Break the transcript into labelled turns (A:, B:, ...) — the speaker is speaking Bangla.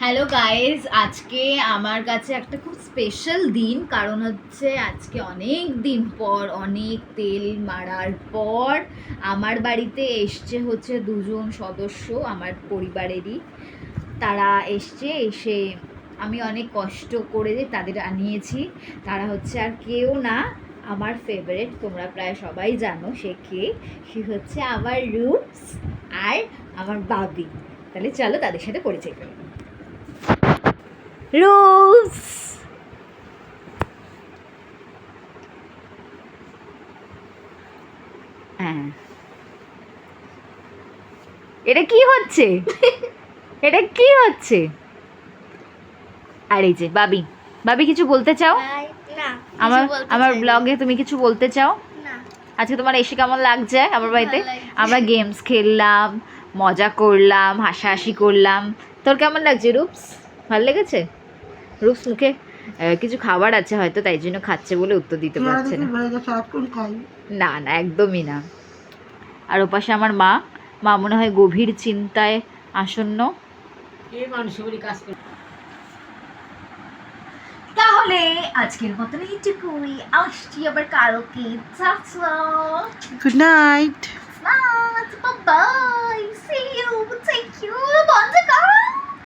A: হ্যালো গাইজ, আজকে আমার কাছে একটা খুব স্পেশাল দিন। কারণ হচ্ছে আজকে অনেক দিন পর, অনেক তেল মারার পর আমার বাড়িতে এসছে হচ্ছে দুজন সদস্য আমার পরিবারেরই। তারা এসে আমি অনেক কষ্ট করে তাদের আনিয়েছি। তারা হচ্ছে আর কেউ না, আমার ফেভারিট, তোমরা প্রায় সবাই জানো সে কে। সে হচ্ছে আমার রুপস আর আমার বাবি। তাহলে চলো তাদের সাথে পরিচয় করি। রুপস, হ্যাঁ, এটা কি হচ্ছে? এটা কি হচ্ছে? আর এই যে বাবি, বাবি কিছু বলতে চাও?
B: না,
A: আমার আমার ব্লগে তুমি কিছু বলতে চাও?
B: না।
A: আজকে তোমার এসে কেমন লাগছে আমার বাড়িতে?
B: ভালো লাগছে।
A: আমরা গেমস খেললাম, মজা করলাম, হাসাহাসি করলাম। তোর কেমন লাগছে রূপস? ভালো লেগেছে? রূপস মুখে কিছু খাবার আছে হয়তো, তাই জন্য খাচ্ছে বলে উত্তর দিতে পারছে না। না না, একদমই না। আর ওপাশে আমার মা, মা মনে হয় গভীর চিন্তায় আসন্ন। তাহলে আজকের মতন এইটুকুই, আসছি আবার কালকে।
B: Good night.
A: Bye, see you, thank you, বন্ধ কর।